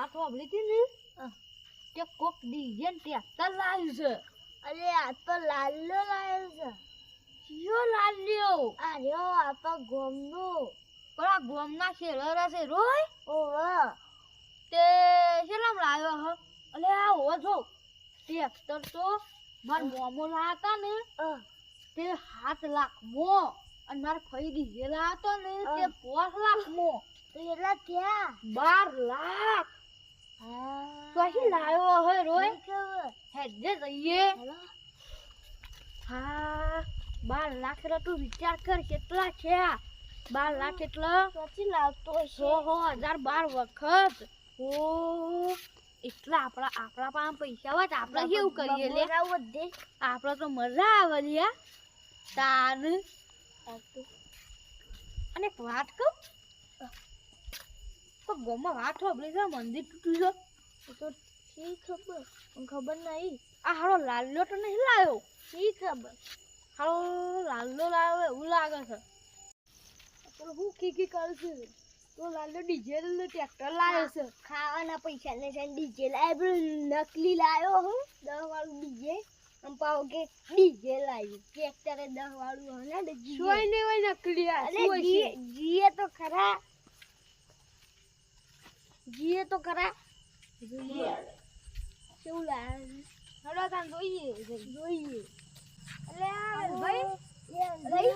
વાત સાંભળી હતી ને કે કોક ડીજે ને ટ્રેક્ટર લાવ્યું છે. અરે આ તો લાલ્યો લાવ્યો છે. કયો લાલ્યો? આ રહ્યો આપણા ગોમનો. પેલા ગોમના શેરડા છે રોય ઓહો તે શેલામ લાવ્યો હ? અલે આ હો જો ટ્રેક્ટર તો માર મોમો લાતા ને તે 7 લાખ મો અને માર ફઈ ડીજે લાતો ને તે 5 લાખ મો. તો એટલા થયા 12 લાખ. પછી લાવ્યો હે રોય હેજે જઈએ. હા 12 લાખ એટલે તું વિચાર કર કેટલા છે. 12 લાખ એટલે પછી લાવતો હશે 100,000 વખત. ઓ એટલા આપણા પાસે પૈસા હોય તો આપણે કેવું કરીએ લે? આપણે તો મજા આવે લ્યા તાન. અને એક વાત કહું તો ગોમાં વાત સાંભળી છે મંદિર તૂટ્યું છે. તો શી ખબર ખબર નહીં. આ હારો લાલ્યો તો નહીં લાવ્યો? શી ખબર હારો લાલ્યો લાવ્યો એવું લાગે છે. પણ હું કી કરશું. તો લાલ્યો ડીજે ને ટ્રેક્ટર લાવ્યો છે. ખાવાના પૈસા ને છે ડીજે લાવ્યો. નકલી લાવ્યો હું 10 વાળું ડીજે પાવ કે ડીજે લાવ્યું ટ્રેક્ટરે 10 વાળું હે ને સોય ને હોય નકલી. અરે જીએ તો ખરા જીએ તો ખરા કેવું લાવ્યું હડો તાન જોઈએ. અરે ભાઈ લઈ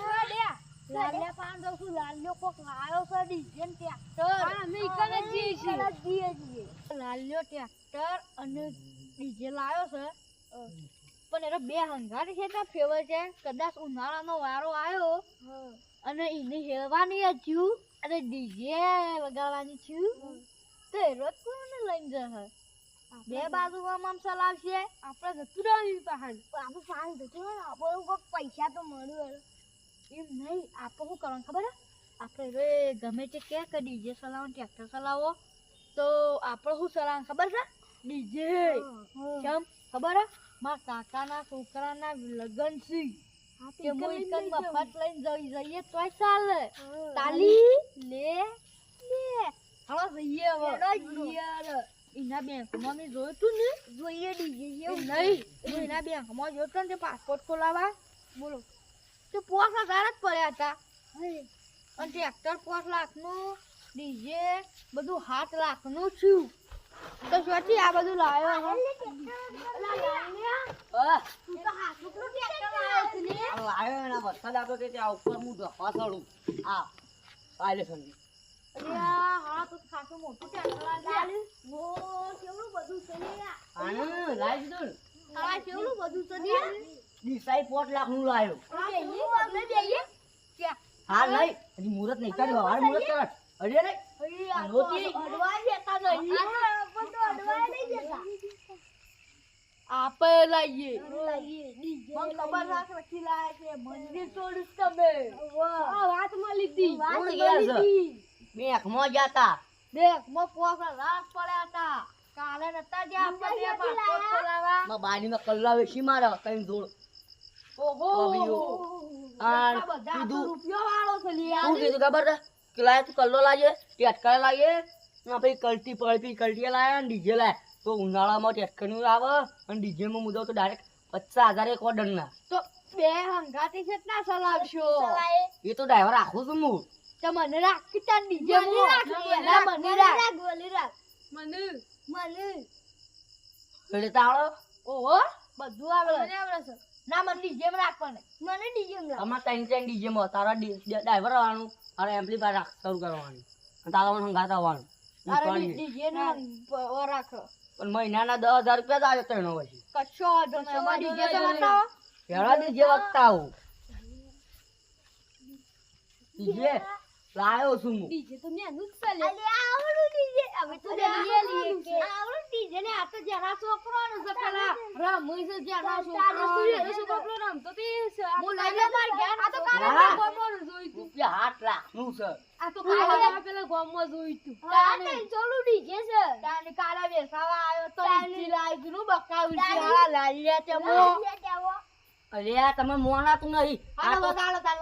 લાલ્યા પાન દઉં છું. લાલ્યો કોક લાવ્યો છે ડીજે ને ટ્રેક્ટર. અમે ઈકન જ જઈએ છીએ. લાલ્યો ટ્રેક્ટર અને ડીજે લાવ્યો છે પણ એનો બે હંગારી છે ત્યાં ફેવર છે. કદાચ ઉનાળાનો વારો આવ્યો અને એને હેરવાની થયું અને ડીજે વગાડવાની થયું તો એ રોજ કોને લઈને જશે? બે બાજુમાં આમ ચલાવશે. આપણે જતું રહ્યું પહાડ. આપણે સાંજ જતું હોય ને આપણે કોઈક પૈસા તો મળ્યું. એમ નહીં આપણે શું કરવાનું ખબર હે? આપણે રે ગમે તે કે ડીજે ચલાવો ટ્રેક્ટર ચલાવો તો આપણે શું ચલાવવાનું ખબર છે? ડીજે. કેમ ખબર હે? મારા કાકાના છોકરાના લગ્ન છે કે હું એક મફત લઈને જઈએ તોય ચાલે. તાલી લે હાલો જઈએ હવે. એના બેંકમાં મેં જોયું તું ને જોઈએ ડીજે નહીં હું એના બેંકમાં જોયું તું ને પાસપોર્ટ ખોલાવા બોલો તો 5,000 જ પડ્યા હતા અને ટ્રેક્ટર 5 લાખનું ડીજે બધું 7 લાખનું થયું. તો સોચી આ બધું લાવ્યો વરસાદ આપો કે ત્યાં ઉપર હું ધપા ચડું. આ પાયલે સંગી હા તો ખાસું મોટું ટ્રેક્ટર લાવ્યું. કેવડું બધું છે આને લાવી દીધું ને. હા કેવડું બધું છે ને. દિશાઈ 5 લાખ નું લાવ્યો. અમે જઈએ હા નહીં હજી મુહૂર્ત નહીં કાઢ્યું. હવાર મુહૂર્ત કર અડે નહીં આપણે લાવીએ. મને ખબર રાખે પછી લાવે છે મંદિર તોડીશ તમે. વાત મળી હતી. કોણ ગયા છે? બેંકમાં જતા દેખ મો પોસા રાત પડ્યા હતા. કાલે નતા જે આપણે પાસપોર્ટ ખોલાવા. માં બારીમાં કલ્લા વેચી મારે કઈ જોડ. ઓહો આ બધા કીધું રૂપિયો વાળો છે લ્યા. શું કીધું ખબર છે? કે લાય તું કલ્લો લાગે ટેટકા લાગે પછી કલટી પડતી કલટી લાયા ને ડીજે લાય તો ઉનાળામાં ટેટકનું આવે અને ડીજેમાં મુદો તો ડાયરેક્ટ 50,000 એક ઓર્ડર ના. તો બે હંગાતી કેટલા ચલાવશો? એ તો ડ્રાઈવર રાખું છું હું. તો મને રાખી તા ડીજે મને એટલે તાળો ઓહો બધું આવડે છે. ના મને ડીજે માં રાખવાનું. મને ડીજે અમારે ત્રણ ડીજેમાં તારા ડ્રાઈવર આવવાનું અને એમ્પ્લીફાયર રાખ શરૂ કરવાનું અને તારા મને હંગાત આવવાનું. ડીજે ને રાખો પણ મહિનાના 10,000 રૂપિયા જ આવે ત્રણો પછી. કશો વાંધો નહીં. અમારે ડીજે તો બતાવો. પેલા ડીજે વખતા આવું ડીજે લાયો છું હું. ડીજે તો નેનું જ ચાલે. આવડું ડીજે હવે તો લઈએ કે આવડું ડીજે ને આ તો જેના છોકરાનો છે પેલા રમુઈ છે જેના છોકરો રમતો તે હું લઈ લે માર ઘેર. આ તો કાલે ગોમમાં જોઈ તું. રૂપિયા 8 લાખનું છે. આ તો કાલે પેલા ગોમમાં જોઈ તું. તાને ચોલું ડીજે છે તાને કાલે બેસાવા આવ્યો તો ઊંચી લાઈ નું બકાવું છે. આ લાલ્યા તે મો અરે આ તમે મોના તું નહીં. આ તો વગાડો તાન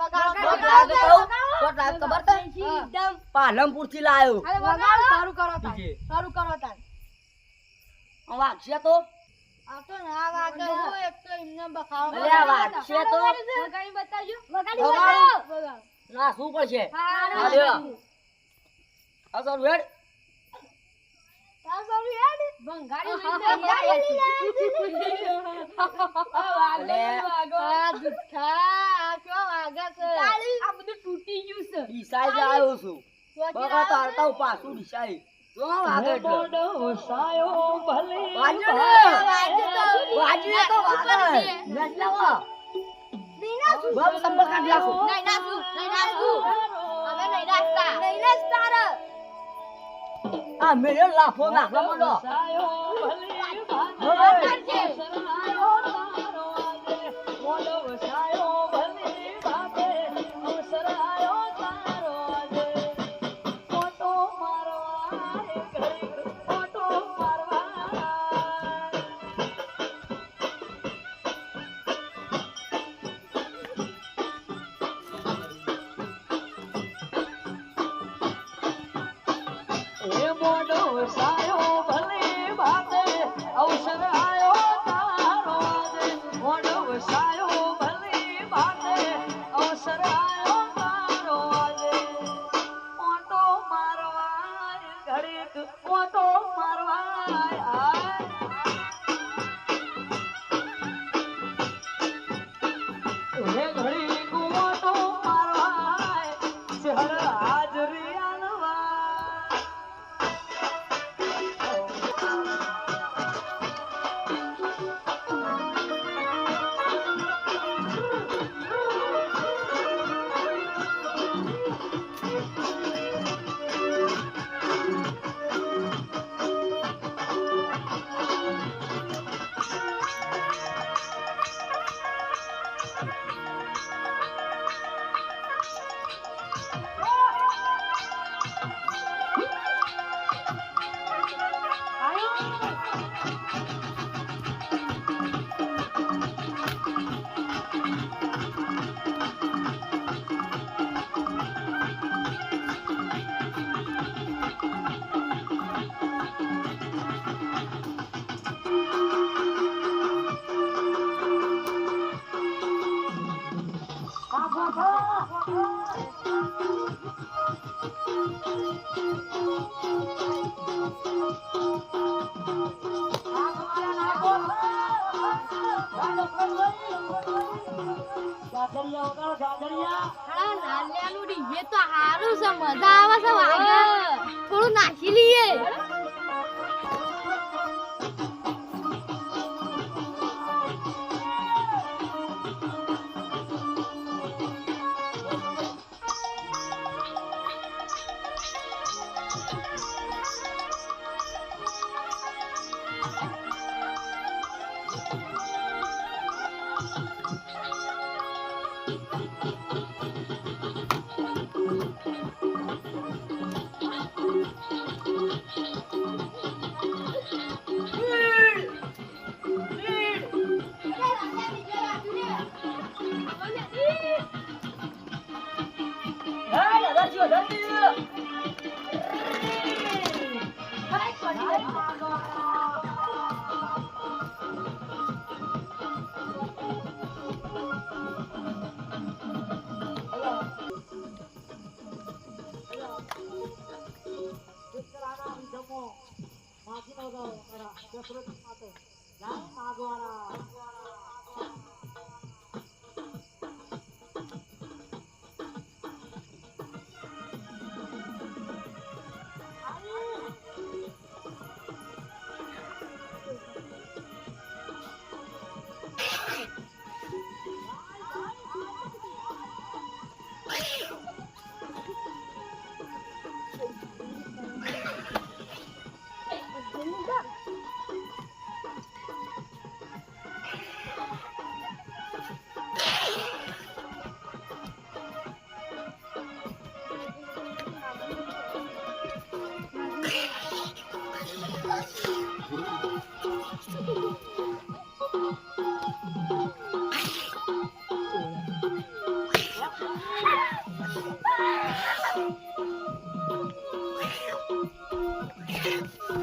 ખબર તો એકદમ પાલનપુર થી લાયો અરે વગાડો. સારું કરો તાન ડીજે. સારું કરો તાન વાગશે તો આ તો ના વાગે હો, એક તો એમને બખાડો અલ્યા વાગશે તો વગાડી બતાવજો. વગાડી વગાડો. બતાવો. ના શું પડશે હા, હા, લ્યો. આ તો રેડ તાર સોરી યાદ ભંગારી આ જુઠ્ઠા, આ કેવા વાગે છે? આ બધું તૂટી ગયું છે. ડીસાઈ જ આવ્યો છું બગા તો હાલતા હું પાછું ડીસાઈ જો વાગે એટલે વાગ્યો ને વાગ્યો તો વાગે નજ લાવો બમ સંબર કાઢ નાખો નહીં નાખું, નહીં નાખું. હવે નહીં નાખતા. નહીં નાખતા રે. આ મેરે લાફો નાખવા માંડો હાલા લાલિયાનું ડીજે તો હારું છે, મજા આવે છે વાગે. થોડું નાખી લઈએ.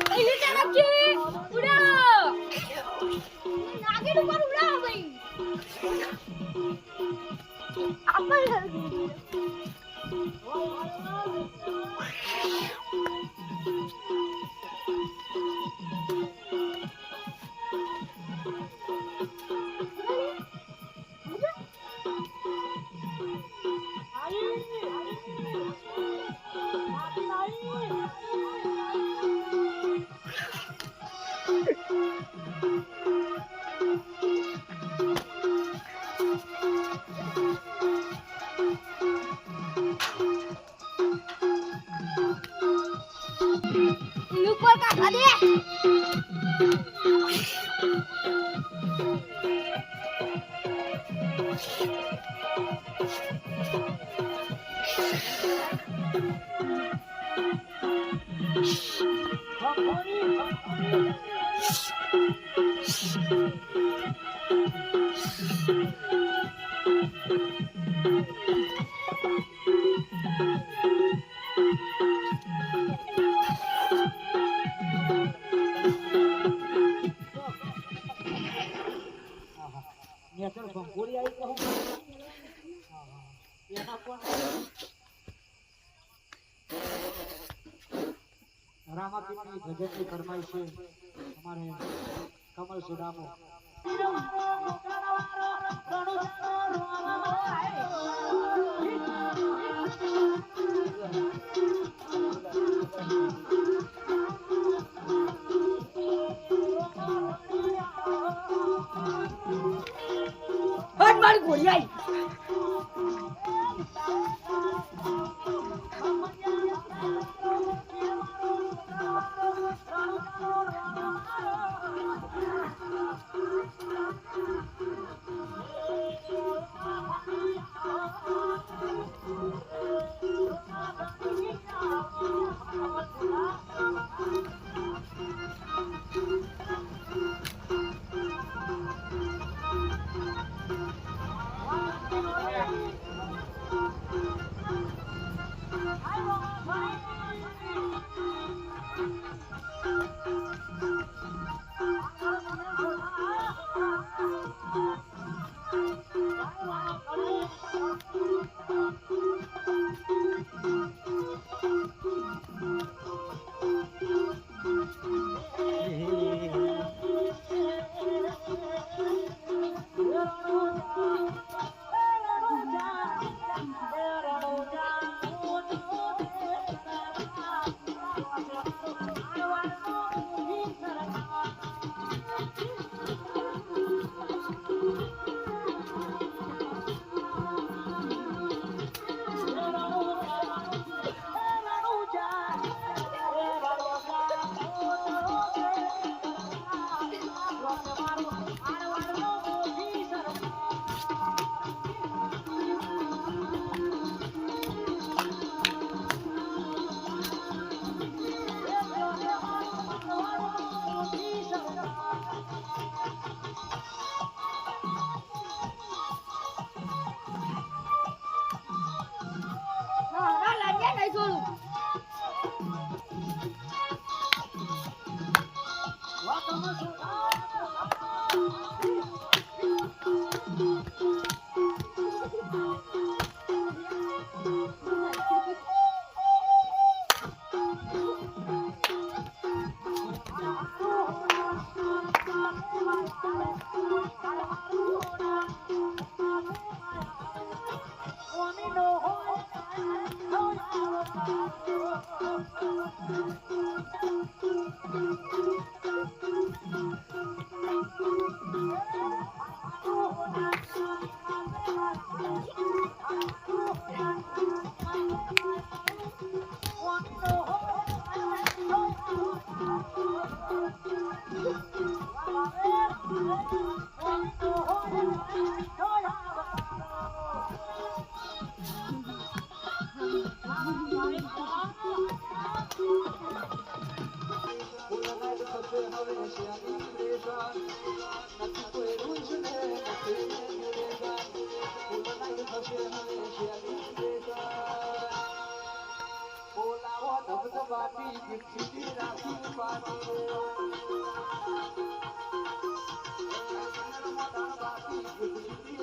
Ini cara ki. Udah. ઉપર કાકા દે રામાપીરની ભજનની ફરમાઈશ છે અમારે કમલ સુદામો મારી ગોળી આવી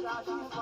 રાશિ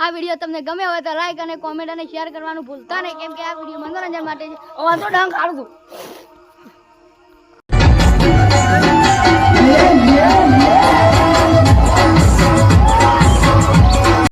આ વિડીયો તમને ગમે હોય તો લાઈક અને કોમેન્ટ અને શેર કરવાનું ભૂલતા નહીં, કેમ કે આ વિડીયો મનોરંજન માટે છે. વાંધો ડંગ કાઢું છું.